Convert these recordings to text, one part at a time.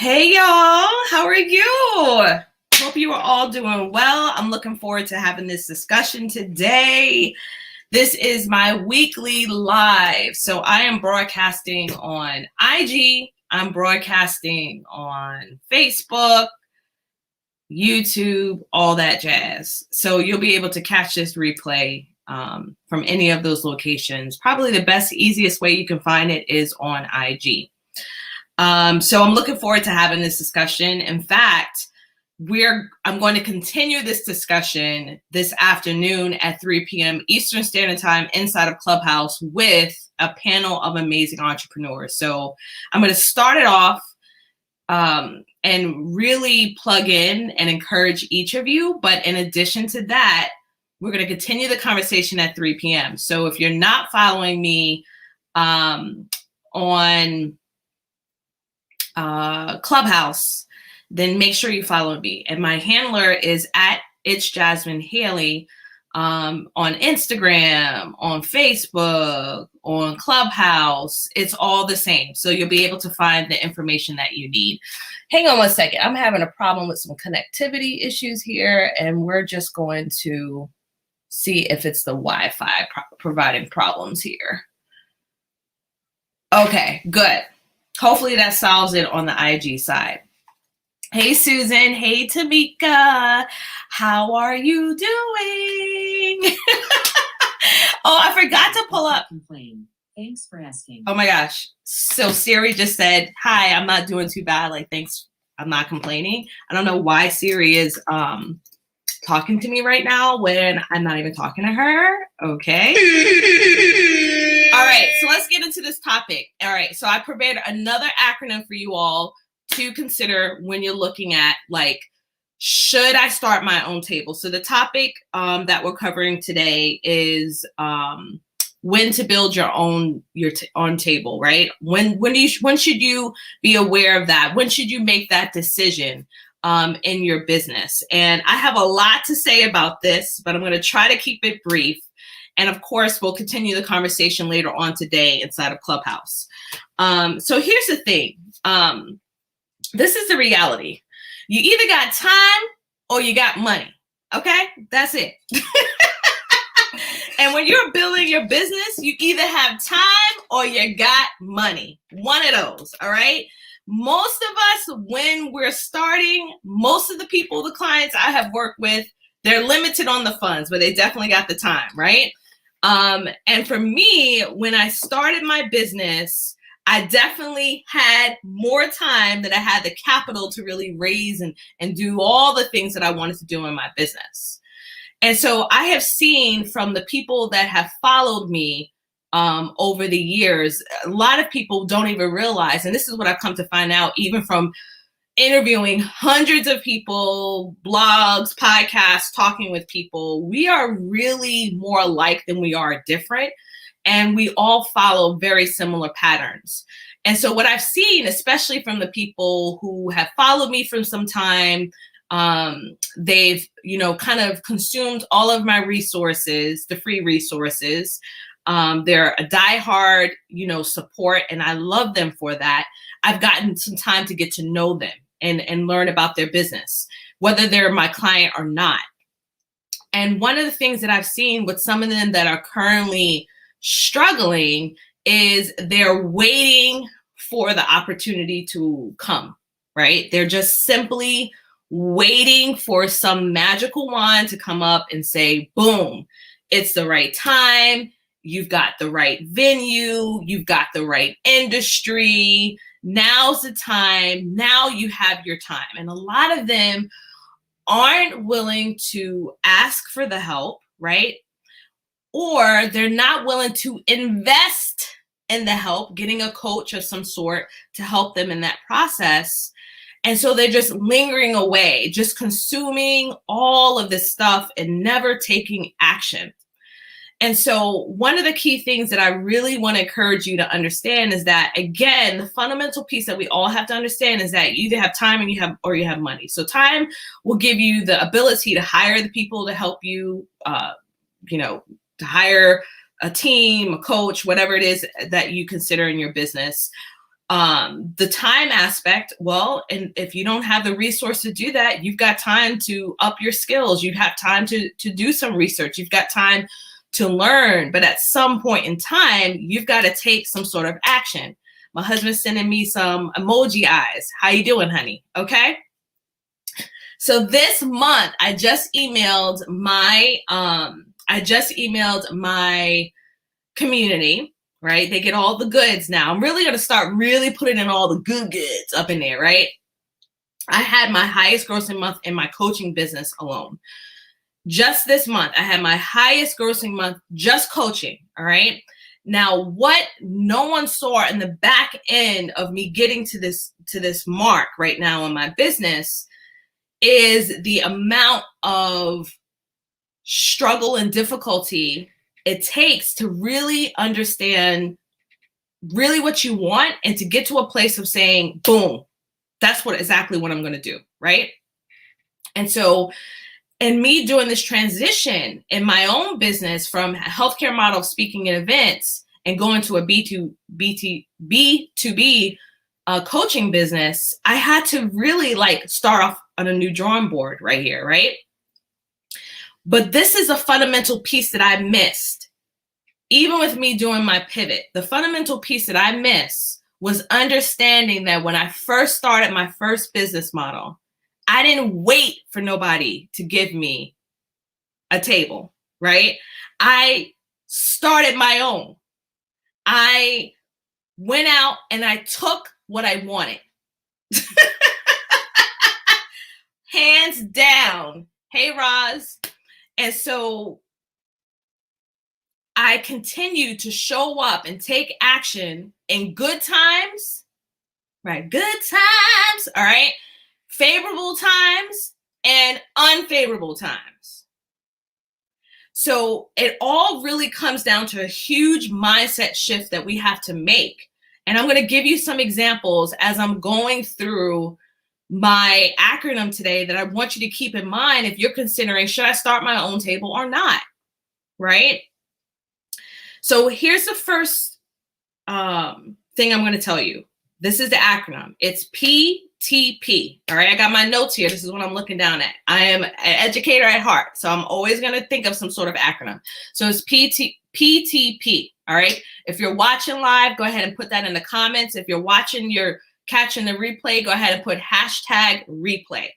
Hey y'all, how are you? Hope you are all doing well. I'm looking forward to having this discussion today. This is my weekly live. So I am broadcasting on IG, I'm broadcasting on Facebook, YouTube, all that jazz. So you'll be able to catch this replay from any of those locations. Probably the best, easiest way you can find it is on IG. So I'm looking forward to having this discussion. In fact, I'm going to continue this discussion this afternoon at 3 p.m. Eastern Standard Time inside of Clubhouse with a panel of amazing entrepreneurs. So I'm going to start it off and really plug in and encourage each of you. But in addition to that, we're going to continue the conversation at 3 p.m. So if you're not following me on Clubhouse, then make sure you follow me. And my handler is at It's Jasmin Haley on Instagram, on Facebook, on Clubhouse. It's all the same. So you'll be able to find the information that you need. Hang on one second. I'm having a problem with some connectivity issues here, and we're just going to see if it's the Wi-Fi providing problems here. Okay, good. Hopefully that solves it on the IG side. Hey, Susan. Hey, Tamika. How are you doing? Oh, I forgot to pull up. Complain. Thanks for asking. Oh my gosh. So Siri just said, hi, I'm not doing too bad. Like, thanks. I'm not complaining. I don't know why Siri is talking to me right now when I'm not even talking to her. Okay. All right, so let's get into this topic. All right, so I prepared another acronym for you all to consider when you're looking at, like, should I start my own table? So the topic that we're covering today is when to build your own table, right? When should you be aware of that? When should you make that decision in your business? And I have a lot to say about this, but I'm going to try to keep it brief. And of course, we'll continue the conversation later on today inside of Clubhouse. So here's the thing. This is the reality. You either got time or you got money. Okay, that's it. And when you're building your business, you either have time or you got money. One of those, all right? Most of us, when we're starting, most of the people, the clients I have worked with, they're limited on the funds, but they definitely got the time, right? And for me, when I started my business, I definitely had more time than I had the capital to really raise and do all the things that I wanted to do in my business. And so I have seen from the people that have followed me over the years, a lot of people don't even realize, and this is what I've come to find out, even from interviewing hundreds of people, blogs, podcasts, talking with people, we are really more alike than we are different. And we all follow very similar patterns. And so what I've seen, especially from the people who have followed me for some time, they've, kind of consumed all of my resources, the free resources. They're a diehard, support, and I love them for that. I've gotten some time to get to know them and learn about their business, whether they're my client or not. And one of the things that I've seen with some of them that are currently struggling is they're waiting for the opportunity to come, right? They're just simply waiting for some magical wand to come up and say, boom, it's the right time. You've got the right venue. You've got the right industry. Now's the time. Now you have your time. And a lot of them aren't willing to ask for the help, right? Or they're not willing to invest in the help, getting a coach of some sort to help them in that process. And so they're just lingering away, just consuming all of this stuff and never taking action. And so one of the key things that I really want to encourage you to understand is that, again, the fundamental piece that we all have to understand is that you either have time and you have money. So time will give you the ability to hire the people to help you, to hire a team, a coach, whatever it is that you consider in your business. The time aspect, well, and if you don't have the resource to do that, you've got time to up your skills. You have time to do some research. You've got time to learn. But at some point in time, you've got to take some sort of action. My husband's sending me some emoji eyes. How you doing, honey? Okay. So this month, I just emailed my community. Right? They get all the goods now. I'm really going to start really putting in all the good goods up in there, right? I had my highest grossing month in my coaching business alone. Just this month, I had my highest grossing month just coaching, all right? Now, what no one saw in the back end of me getting to this mark right now in my business is the amount of struggle and difficulty it takes to really understand really what you want and to get to a place of saying, boom, that's exactly what I'm going to do, right? And so, and me doing this transition in my own business from a healthcare model of speaking at events and going to a B2B coaching business, I had to really start off on a new drawing board right here, right? But this is a fundamental piece that I missed. Even with me doing my pivot, the fundamental piece that I missed was understanding that when I first started my first business model, I didn't wait for nobody to give me a table, right? I started my own. I went out and I took what I wanted. Hands down. Hey, Roz. And so I continue to show up and take action in good times, right? Good times, all right? Favorable times and unfavorable times. So it all really comes down to a huge mindset shift that we have to make. And I'm going to give you some examples as I'm going through my acronym today that I want you to keep in mind if you're considering, should I start my own table or not, right? So here's the first thing I'm going to tell you. This is the acronym. It's PTP. All right. I got my notes here. This is what I'm looking down at. I am an educator at heart, so I'm always going to think of some sort of acronym. So it's PTP. All right. If you're watching live, go ahead and put that in the comments. If you're catching the replay, go ahead and put #replay.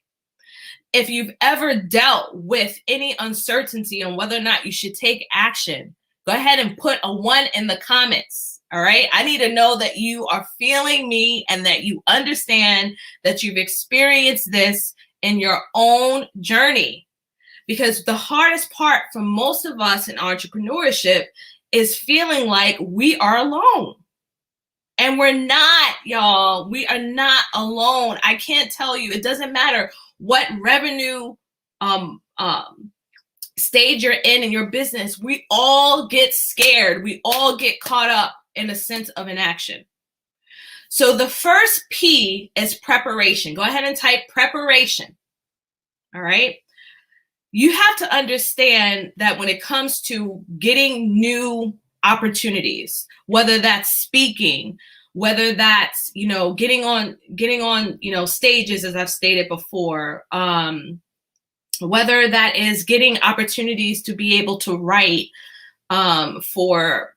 If you've ever dealt with any uncertainty on whether or not you should take action, go ahead and put a 1 in the comments. All right. I need to know that you are feeling me and that you understand that you've experienced this in your own journey. Because the hardest part for most of us in entrepreneurship is feeling like we are alone. And we're not, y'all. We are not alone. I can't tell you. It doesn't matter what revenue stage you're in your business. We all get scared. We all get caught up in a sense of inaction. So the first P is preparation. Go ahead and type preparation. All right. You have to understand that when it comes to getting new opportunities, whether that's speaking, whether that's, getting on, stages, as I've stated before, whether that is getting opportunities to be able to write for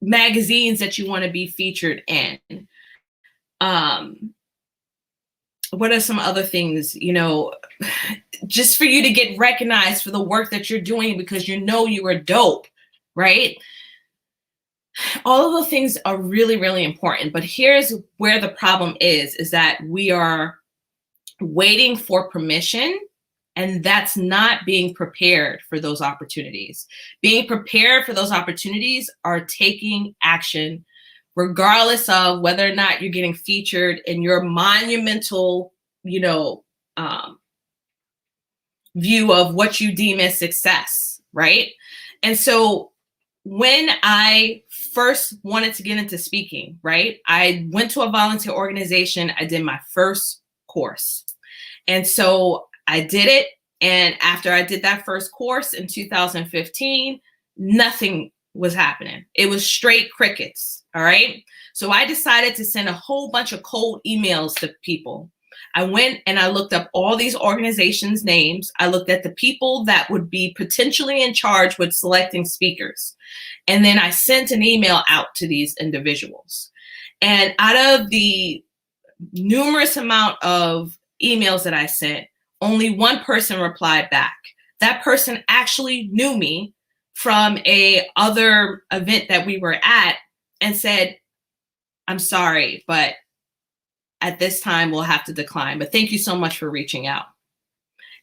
magazines that you want to be featured in. What are some other things, just for you to get recognized for the work that you're doing because you are dope, right? All of the things are really, really important. But here's where the problem is that we are waiting for permission, and that's not being prepared for those opportunities. Being prepared for those opportunities are taking action, regardless of whether or not you're getting featured in your monumental, view of what you deem as success, right? And so when I first wanted to get into speaking, right, I went to a volunteer organization. I did my first course. And so I did it. And after I did that first course in 2015, nothing was happening. It was straight crickets. All right. So I decided to send a whole bunch of cold emails to people. I went and I looked up all these organizations' names. I looked at the people that would be potentially in charge with selecting speakers. And then I sent an email out to these individuals. And out of the numerous amount of emails that I sent, only one person replied back. That person actually knew me from a other event that we were at and said, I'm sorry, but at this time we'll have to decline. But thank you so much for reaching out.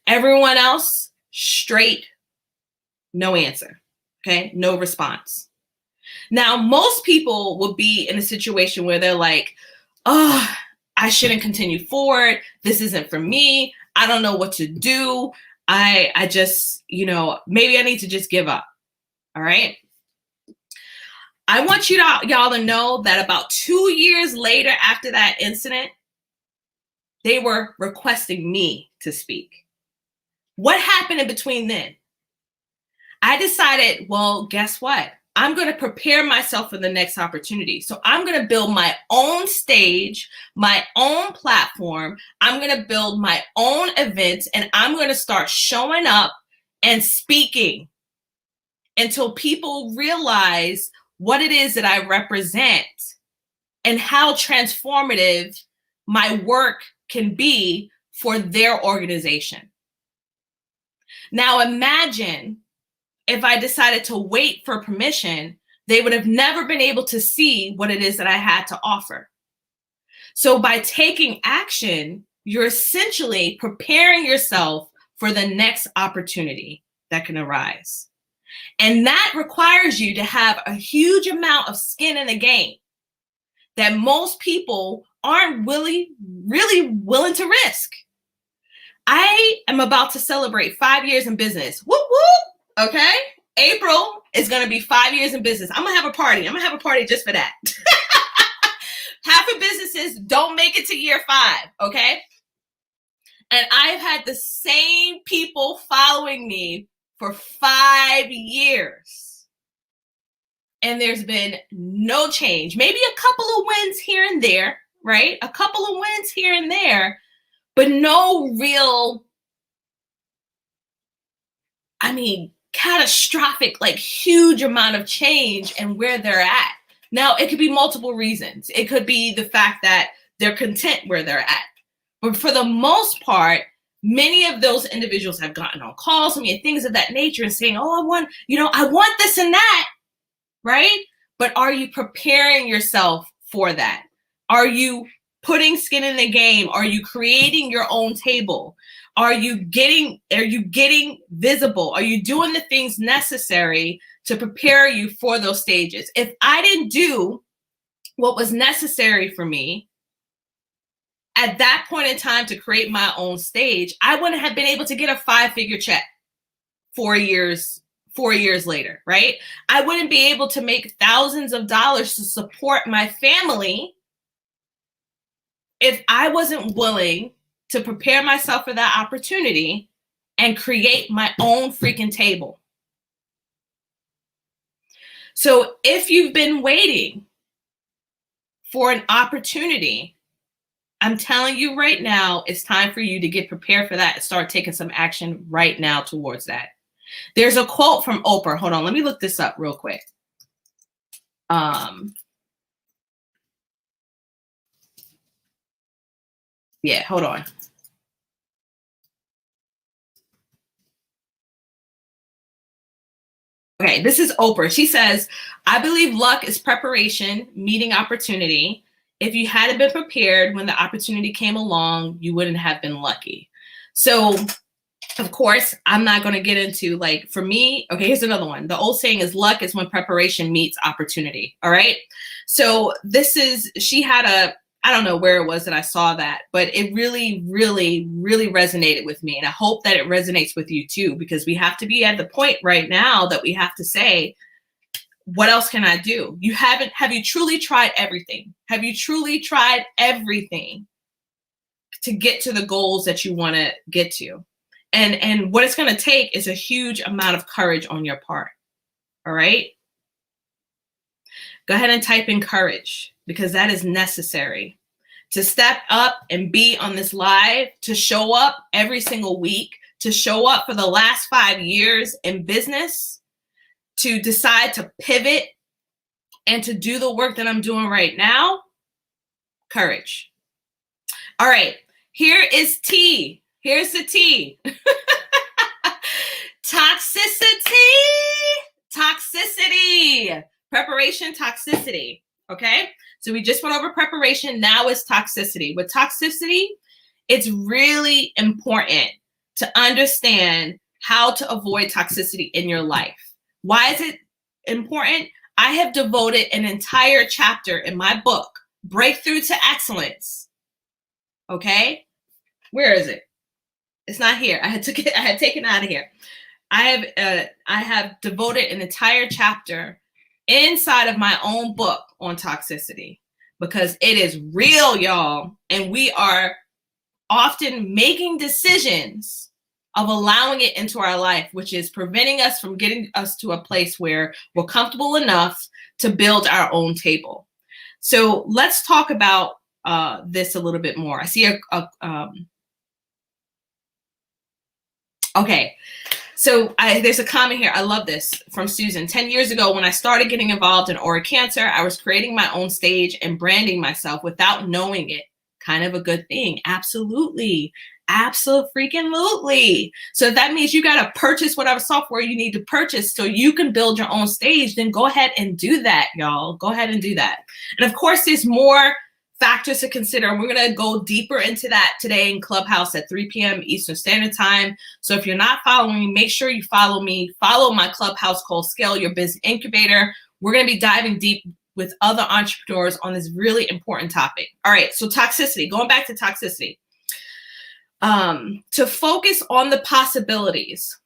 Everyone else, straight, no answer. Okay, no response. Now, most people will be in a situation where they're like, oh, I shouldn't continue forward. This isn't for me. I don't know what to do. I just, maybe I need to just give up. All right. I want y'all to know that about 2 years later after that incident, they were requesting me to speak. What happened in between then? I decided, well, guess what? I'm going to prepare myself for the next opportunity. So I'm going to build my own stage, my own platform. I'm going to build my own events, and I'm going to start showing up and speaking until people realize what it is that I represent and how transformative my work can be for their organization. Now imagine if I decided to wait for permission, they would have never been able to see what it is that I had to offer. So by taking action, you're essentially preparing yourself for the next opportunity that can arise. And that requires you to have a huge amount of skin in the game that most people aren't really willing to risk. I am about to celebrate 5 years in business. Whoop, whoop. Okay. April is going to be 5 years in business. I'm going to have a party. I'm going to have a party just for that. Half of businesses don't make it to year 5. Okay. And I've had the same people following me for 5 years. And there's been no change. Maybe a couple of wins here and there, right? A couple of wins here and there, but no real, catastrophic, huge amount of change and where they're at. Now, it could be multiple reasons. It could be the fact that they're content where they're at. But for the most part, many of those individuals have gotten on calls and things of that nature and saying, oh, I want this and that, right? But are you preparing yourself for that? Are you putting skin in the game? Are you creating your own table? Are you getting visible? Are you doing the things necessary to prepare you for those stages? If I didn't do what was necessary for me at that point in time to create my own stage, I wouldn't have been able to get a 5-figure check 4 years later, right? I wouldn't be able to make thousands of dollars to support my family if I wasn't willing to prepare myself for that opportunity and create my own freaking table. So if you've been waiting for an opportunity, I'm telling you right now, it's time for you to get prepared for that and start taking some action right now towards that. There's a quote from Oprah. Hold on, let me look this up real quick. Yeah, hold on. Okay, this is Oprah. She says, I believe luck is preparation, meeting opportunity. If you hadn't been prepared when the opportunity came along, you wouldn't have been lucky. So, of course, I'm not going to get into for me. Okay, here's another one. The old saying is luck is when preparation meets opportunity. All right. So she had I don't know where it was that I saw that, but it really, really, really resonated with me. And I hope that it resonates with you too, because we have to be at the point right now that we have to say, what else can I do? Have you truly tried everything? Have you truly tried everything to get to the goals that you want to get to? And what it's going to take is a huge amount of courage on your part. All right. Go ahead and type in courage, because that is necessary to step up and be on this live, to show up every single week, to show up for the last 5 years in business, to decide to pivot and to do the work that I'm doing right now. Courage. All right, here is T. Here's the T. Toxicity. Preparation, toxicity. Okay, so we just went over preparation. Now it's toxicity. With toxicity, it's really important to understand how to avoid toxicity in your life. Why is it important? I have devoted an entire chapter in my book, Breakthrough to Excellence. Okay, where is it? It's not here. I had taken it out of here. I have devoted an entire chapter inside of my own book on toxicity, because it is real, y'all, and we are often making decisions of allowing it into our life, which is preventing us from getting us to a place where we're comfortable enough to build our own table. So let's talk about this a little bit more. I see okay. So there's a comment here. I love this from Susan. 10 years ago, when I started getting involved in oral cancer, I was creating my own stage and branding myself without knowing it. Kind of a good thing. Absolutely. Absolutely. So if that means you got to purchase whatever software you need to purchase so you can build your own stage, then go ahead and do that, y'all. Go ahead and do that. And of course, there's more factors to consider. We're going to go deeper into that today in Clubhouse at 3 p.m. Eastern Standard Time. So if you're not following me, make sure you follow me. Follow my Clubhouse called Scale Your Business Incubator. We're going to be diving deep with other entrepreneurs on this really important topic. All right, so toxicity, going back to toxicity. To focus on the possibilities.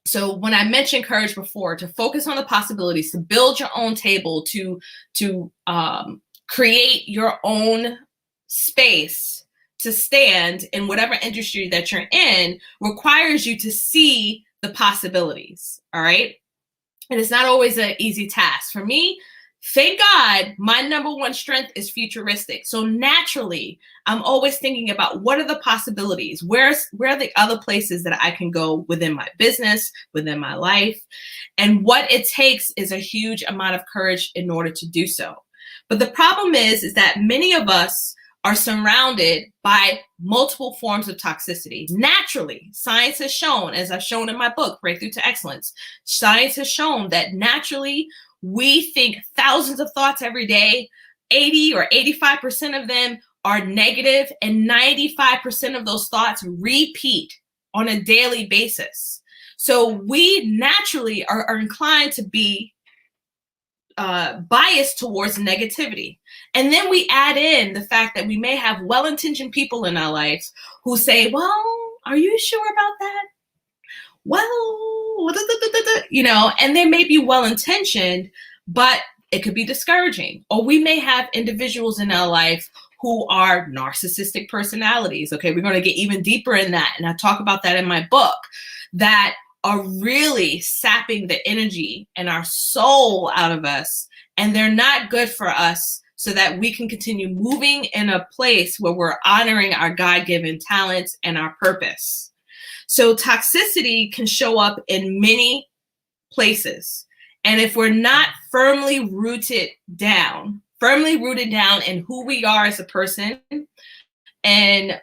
So when I mentioned courage before, to focus on the possibilities, to build your own table, to create your own space to stand in whatever industry that you're in, requires you to see the possibilities, all right? And it's not always an easy task. For me, thank God, my number one strength is futuristic. So naturally, I'm always thinking about what are the possibilities? Where are the other places that I can go within my business, within my life? And what it takes is a huge amount of courage in order to do so. But the problem is that many of us are surrounded by multiple forms of toxicity. Naturally, science has shown, as I've shown in my book, Breakthrough to Excellence, science has shown that naturally we think thousands of thoughts every day. 80 or 85% of them are negative, and 95% of those thoughts repeat on a daily basis. So we naturally are inclined to be biased towards negativity. And then we add in the fact that we may have well-intentioned people in our lives who say, well, are you sure about that? Well, you know, and they may be well-intentioned, but it could be discouraging. Or we may have individuals in our life who are narcissistic personalities. Okay, we're going to get even deeper in that. And I talk about that in my book, that are really sapping the energy and our soul out of us. And they're not good for us, so that we can continue moving in a place where we're honoring our God-given talents and our purpose. So toxicity can show up in many places. And if we're not firmly rooted down in who we are as a person and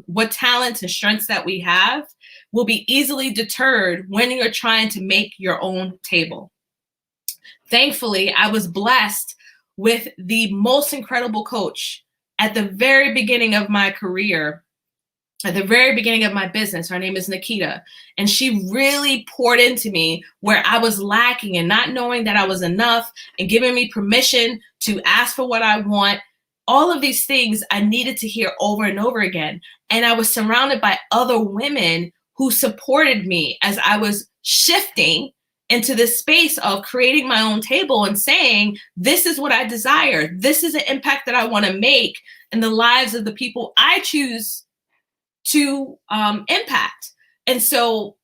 what talents and strengths that we have, we'll be easily deterred when you're trying to make your own table. Thankfully, I was blessed with the most incredible coach at the very beginning of my career, at the very beginning of my business. Her name is Nikita. And she really poured into me where I was lacking and not knowing that I was enough, and giving me permission to ask for what I want. All of these things I needed to hear over and over again. And I was surrounded by other women who supported me as I was shifting into this space of creating my own table and saying, this is what I desire. This is an impact that I want to make in the lives of the people I choose to impact. And so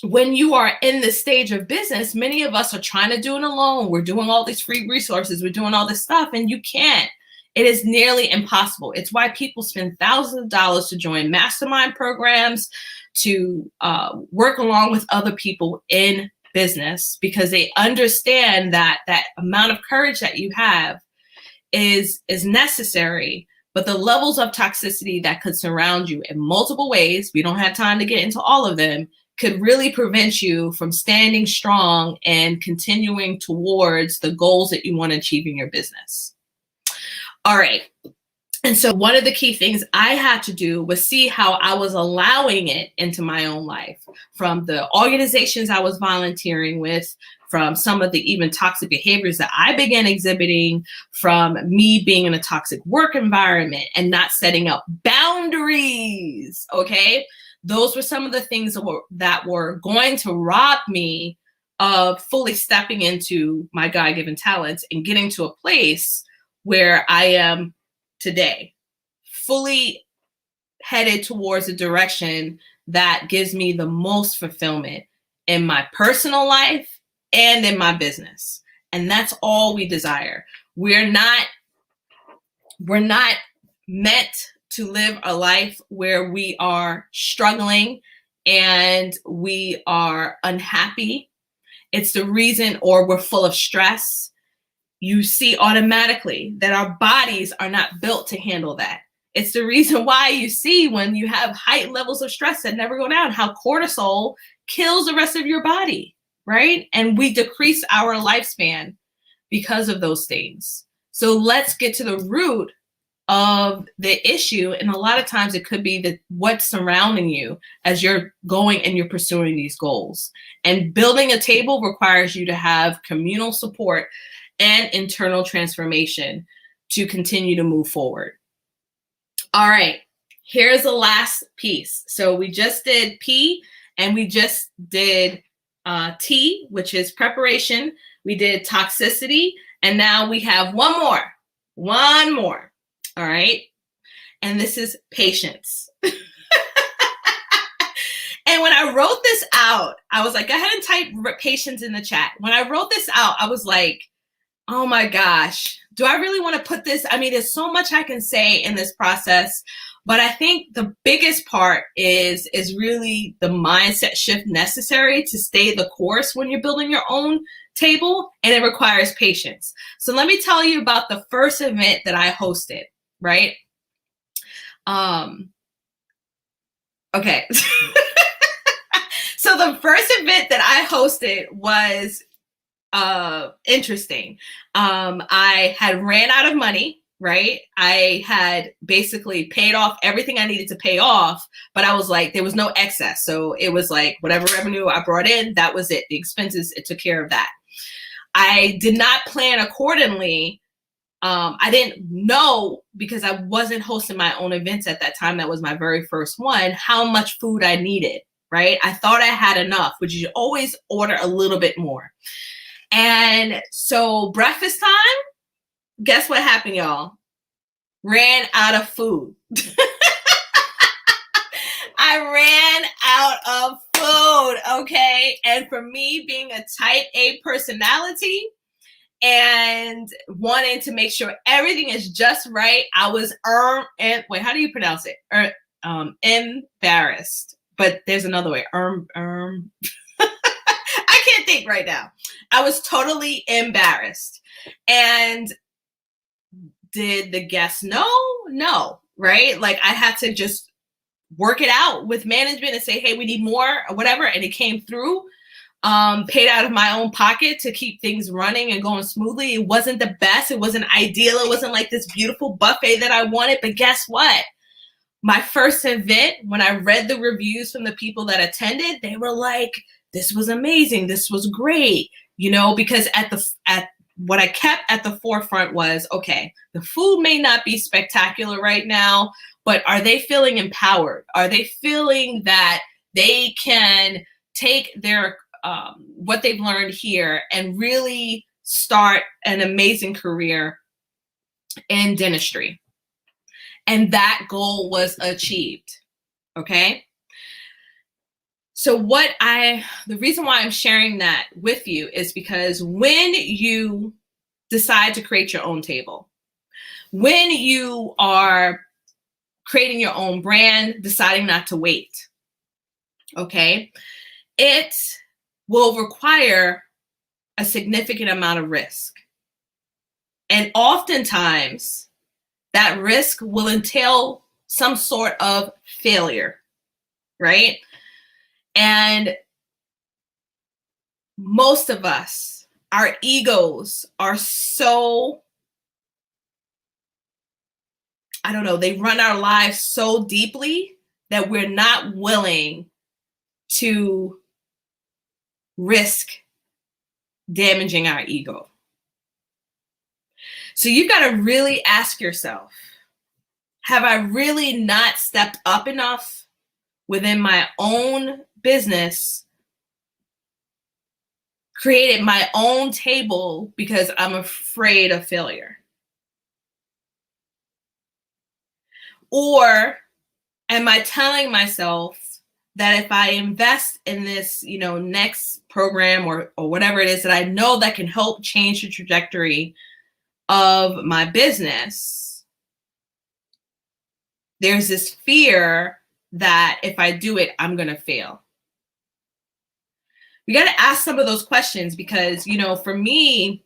when you are in this stage of business, many of us are trying to do it alone. We're doing all these free resources. We're doing all this stuff, and you can't. It is nearly impossible. It's why people spend thousands of dollars to join mastermind programs, to work along with other people in business, because they understand that that amount of courage that you have is necessary. But the levels of toxicity that could surround you in multiple ways, we don't have time to get into all of them, could really prevent you from standing strong and continuing towards the goals that you want to achieve in your business. All right. And so one of the key things I had to do was see how I was allowing it into my own life, from the organizations I was volunteering with, from some of the even toxic behaviors that I began exhibiting, from me being in a toxic work environment and not setting up boundaries. Okay. Those were some of the things that were going to rob me of fully stepping into my God-given talents and getting to a place where I am today, fully headed towards a direction that gives me the most fulfillment in my personal life and in my business. And that's all we desire. We're not meant to live a life where we are struggling and we are unhappy. It's the reason, or we're full of stress. You see automatically that our bodies are not built to handle that. It's the reason why you see, when you have heightened levels of stress that never go down, how cortisol kills the rest of your body, right? And we decrease our lifespan because of those things. So let's get to the root of the issue. And a lot of times it could be what's surrounding you as you're going and you're pursuing these goals. And building a table requires you to have communal support and internal transformation to continue to move forward. All right, here's the last piece. So we just did P and we just did T, which is preparation. We did toxicity, and now we have one more. All right, and this is patience. And when I wrote this out, I was like, go ahead and type patience in the chat. When I wrote this out, I was like, oh my gosh, do I really want to put this? I mean, there's so much I can say in this process, but I think the biggest part is really the mindset shift necessary to stay the course when you're building your own table, and it requires patience. So let me tell you about the first event that I hosted, right? Okay. So the first event that I hosted was interesting. I had ran out of money, right? I had basically paid off everything I needed to pay off, but I was like, there was no excess. So it was like whatever revenue I brought in, that was it. The expenses, it took care of that. I did not plan accordingly. I didn't know, because I wasn't hosting my own events at that time. That was my very first one, how much food I needed, right? I thought I had enough, but you always order a little bit more. And so breakfast time, guess what happened, y'all? Ran out of food. I ran out of food, okay? And for me, being a type A personality and wanting to make sure everything is just right, I was wait, how do you pronounce it? Embarrassed. But there's another way. I can't think right now. I was totally embarrassed. And did the guests know? No, right? Like, I had to just work it out with management and say, hey, we need more or whatever. And it came through. Paid out of my own pocket to keep things running and going smoothly. It wasn't the best. It wasn't ideal. It wasn't like this beautiful buffet that I wanted. But guess what? My first event, when I read the reviews from the people that attended, they were like, this was amazing. This was great. You know, because at what I kept at the forefront was, okay, the food may not be spectacular right now, but are they feeling empowered? Are they feeling that they can take their what they've learned here and really start an amazing career in dentistry? And that goal was achieved. Okay. So the reason why I'm sharing that with you is because when you decide to create your own table, when you are creating your own brand, deciding not to wait, okay, it will require a significant amount of risk. And oftentimes, that risk will entail some sort of failure, right? And most of us, our egos are so, I don't know, they run our lives so deeply that we're not willing to risk damaging our ego. So you've got to really ask yourself, have I really not stepped up enough within my own business, created my own table because I'm afraid of failure? Or am I telling myself that if I invest in this, next program or whatever it is that I know that can help change the trajectory of my business, there's this fear that if I do it, I'm going to fail? We got to ask some of those questions because, for me,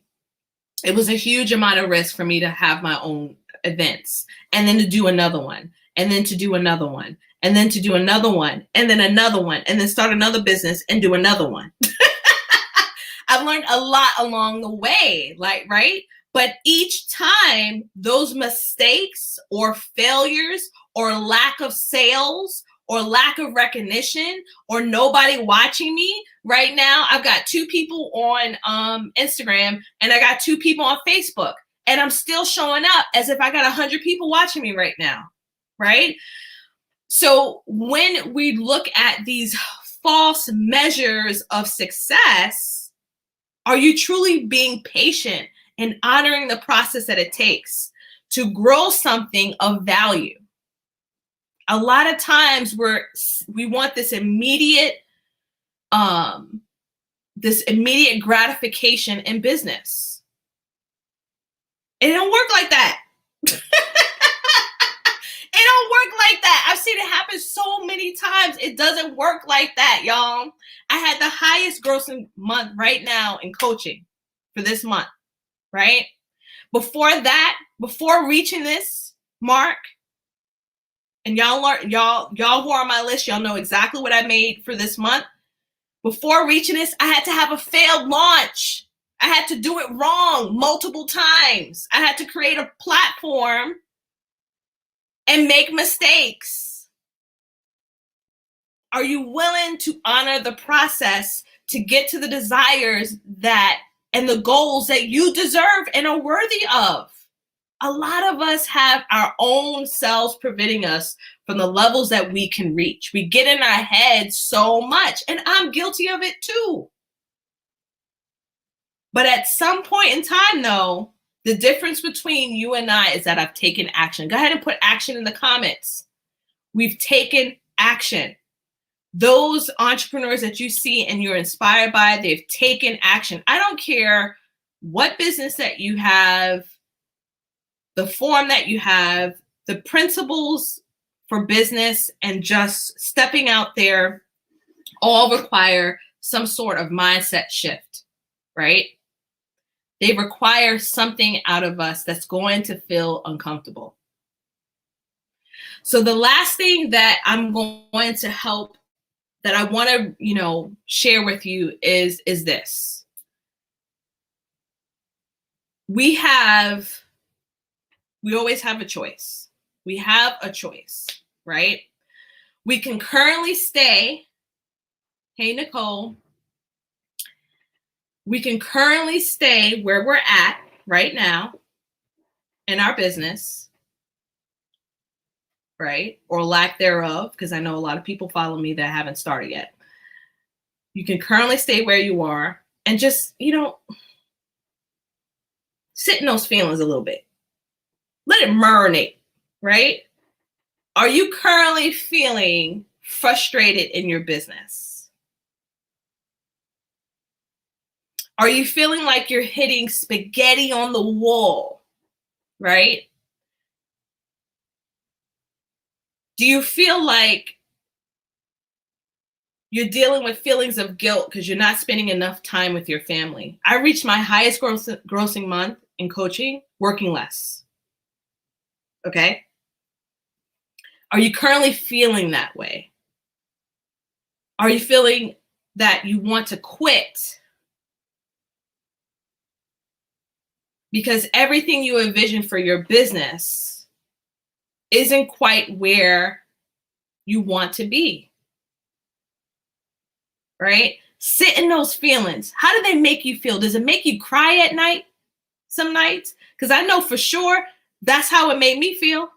it was a huge amount of risk for me to have my own events and then to do another one and then to do another one and then to do another one and then another one and then start another business and do another one. I've learned a lot along the way, right? But each time those mistakes or failures or lack of sales or lack of recognition or nobody watching me right now, I've got 2 people on Instagram and I got 2 people on Facebook, and I'm still showing up as if I got 100 people watching me right now, right? So when we look at these false measures of success, are you truly being patient and honoring the process that it takes to grow something of value? A lot of times we want this immediate gratification in business. It don't work like that. It don't work like that. I've seen it happen so many times. It doesn't work like that, y'all. I had the highest grossing month right now in coaching for this month, right? Before that, before reaching this mark, and y'all who are on my list, y'all know exactly what I made for this month. Before reaching this, I had to have a failed launch. I had to do it wrong multiple times. I had to create a platform and make mistakes. Are you willing to honor the process to get to the desires and the goals that you deserve and are worthy of? A lot of us have our own selves preventing us from the levels that we can reach. We get in our heads so much, and I'm guilty of it too. But at some point in time, though, the difference between you and I is that I've taken action. Go ahead and put action in the comments. We've taken action. Those entrepreneurs that you see and you're inspired by, they've taken action. I don't care what business that you have, the form that you have, the principles for business, and just stepping out there all require some sort of mindset shift, right? They require something out of us that's going to feel uncomfortable. So the last thing that I'm going to help, that I want to, share with you is this. We always have a choice. We have a choice, right? We can currently stay, hey, Nicole, we can currently stay where we're at right now in our business, right? Or lack thereof, because I know a lot of people follow me that haven't started yet. You can currently stay where you are and just, sit in those feelings a little bit. Let it marinate, right? Are you currently feeling frustrated in your business? Are you feeling like you're hitting spaghetti on the wall, right? Do you feel like you're dealing with feelings of guilt because you're not spending enough time with your family? I reached my highest grossing month in coaching working less. Okay? Are you currently feeling that way? Are you feeling that you want to quit because everything you envision for your business isn't quite where you want to be? Right? Sit in those feelings. How do they make you feel? Does it make you cry at night some nights? Because I know for sure that's how it made me feel.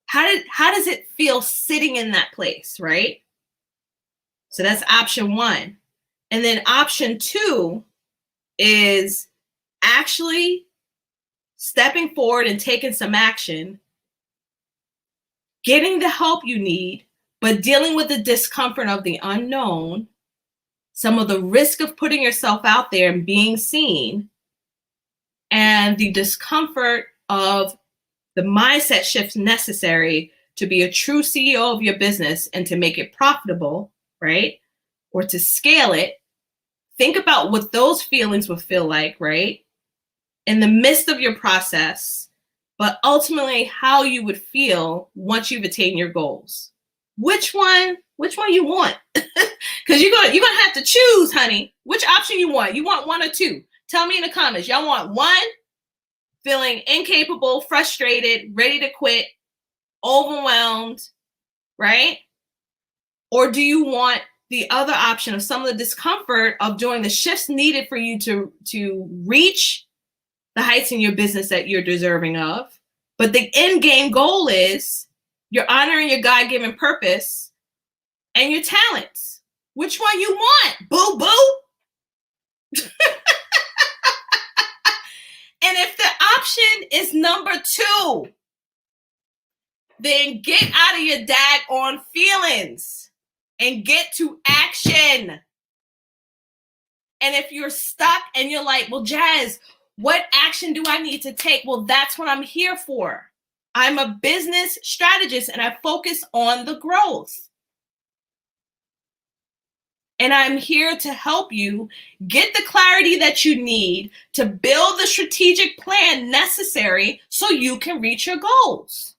How does it feel sitting in that place, right? So that's option one. And then option two is actually stepping forward and taking some action, getting the help you need, but dealing with the discomfort of the unknown, some of the risk of putting yourself out there and being seen, and the discomfort of the mindset shifts necessary to be a true CEO of your business and to make it profitable, right? Or to scale it. Think about what those feelings would feel like, right? In the midst of your process, but ultimately how you would feel once you've attained your goals. Which one you want? Because you're gonna have to choose, honey. Which option you want? You want one or two? Tell me in the comments. Y'all want one, feeling incapable, frustrated, ready to quit, overwhelmed, right? Or do you want the other option of some of the discomfort of doing the shifts needed for you to reach the heights in your business that you're deserving of? But the end game goal is you're honoring your God-given purpose and your talents. Which one you want? Boo boo. And if the option is number two, then get out of your daggone feelings and get to action. And if you're stuck and you're like, well, Jazz, what action do I need to take? Well, that's what I'm here for. I'm a business strategist and I focus on the growth. And I'm here to help you get the clarity that you need to build the strategic plan necessary so you can reach your goals.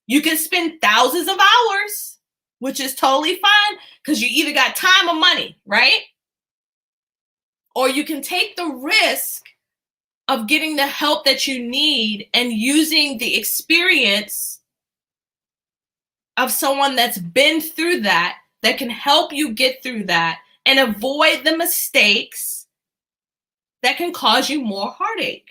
You can spend thousands of hours, which is totally fine because you either got time or money, right? Or you can take the risk of getting the help that you need and using the experience of someone that's been through that can help you get through that and avoid the mistakes that can cause you more heartache.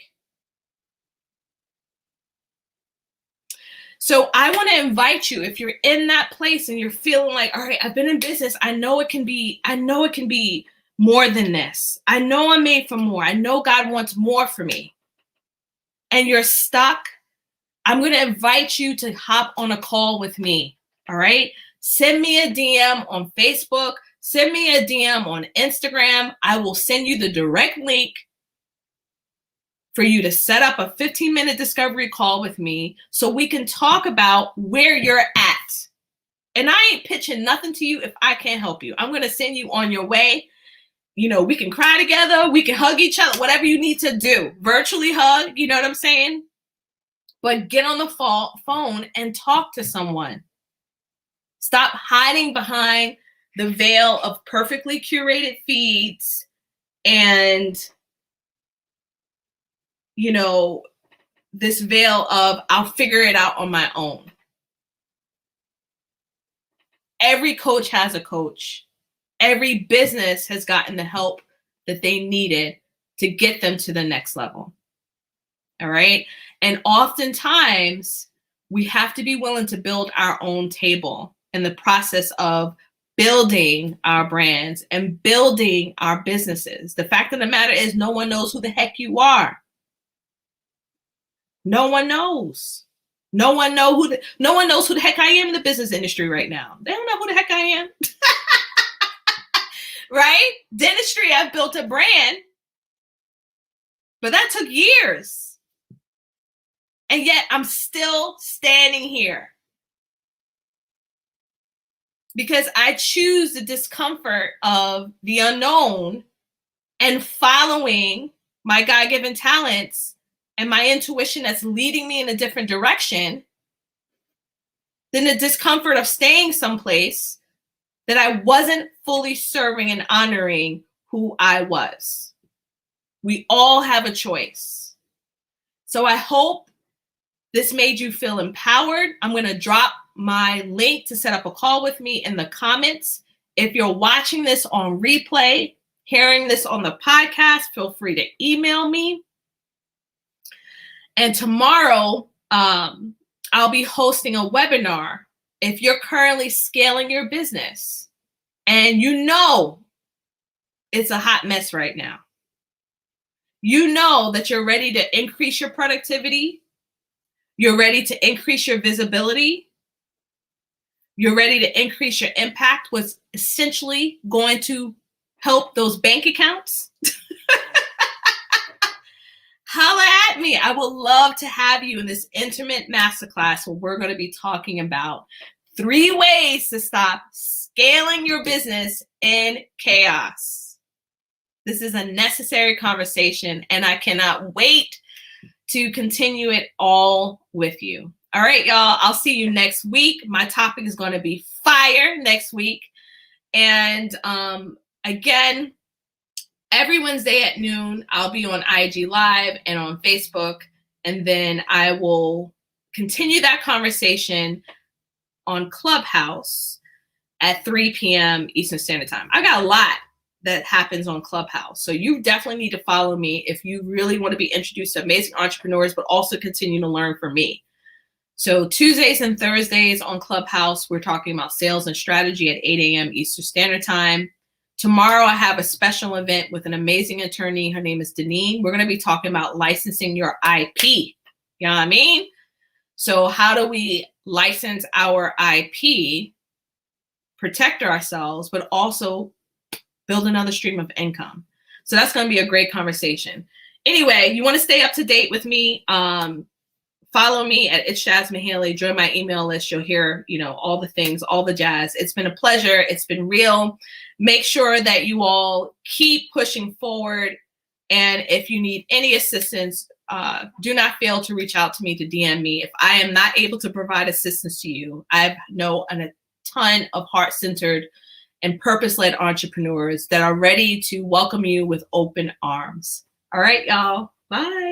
So I want to invite you, if you're in that place and you're feeling like, all right, I've been in business. I know it can be more than this. I know I'm made for more. I know God wants more for me. And you're stuck. I'm going to invite you to hop on a call with me. All right. Send me a DM on Facebook. Send me a DM on Instagram. I will send you the direct link for you to set up a 15-minute discovery call with me so we can talk about where you're at. And I ain't pitching nothing to you if I can't help you. I'm going to send you on your way. You know, we can cry together. We can hug each other, whatever you need to do. Virtually hug, you know what I'm saying? But get on the phone and talk to someone. Stop hiding behind the veil of perfectly curated feeds and, you know, this veil of I'll figure it out on my own. Every coach has a coach. Every business has gotten the help that they needed to get them to the next level. All right. And oftentimes we have to be willing to build our own table in the process of building our brands and building our businesses. The fact of the matter is no one knows who the heck you are. No one knows. No one knows who the heck I am in the business industry right now. They don't know who the heck I am. right? Dentistry, I've built a brand, but that took years. And yet I'm still standing here because I choose the discomfort of the unknown and following my God-given talents and my intuition that's leading me in a different direction than the discomfort of staying someplace that I wasn't fully serving and honoring who I was. We all have a choice. So I hope this made you feel empowered. I'm going to drop my link to set up a call with me in the comments. If you're watching this on replay, hearing this on the podcast, feel free to email me. And tomorrow, I'll be hosting a webinar. If you're currently scaling your business and you know it's a hot mess right now, you know that you're ready to increase your productivity, you're ready to increase your visibility, you're ready to increase your impact, what's essentially going to help those bank accounts, holla at me. I would love to have you in this intimate masterclass where we're going to be talking about 3 ways to stop scaling your business in chaos. This is a necessary conversation, and I cannot wait to continue it all with you. All right, y'all. I'll see you next week. My topic is going to be fire next week. And again, every Wednesday at noon, I'll be on IG Live and on Facebook. And then I will continue that conversation on Clubhouse at 3 p.m. Eastern Standard Time. I got a lot that happens on Clubhouse. So you definitely need to follow me if you really want to be introduced to amazing entrepreneurs, but also continue to learn from me. So Tuesdays and Thursdays on Clubhouse, we're talking about sales and strategy at 8 a.m. Eastern Standard Time. Tomorrow, I have a special event with an amazing attorney. Her name is Deneen. We're going to be talking about licensing your IP. You know what I mean? So how do we license our IP, protect ourselves, but also build another stream of income? So that's going to be a great conversation. Anyway, you want to stay up to date with me. Follow me at It's Jasmin Haley. Join my email list. You'll hear, all the things, all the jazz. It's been a pleasure. It's been real. Make sure that you all keep pushing forward. And if you need any assistance, do not fail to reach out to me, to DM me. If I am not able to provide assistance to you, I know a ton of heart-centered and purpose-led entrepreneurs that are ready to welcome you with open arms. All right, y'all. Bye.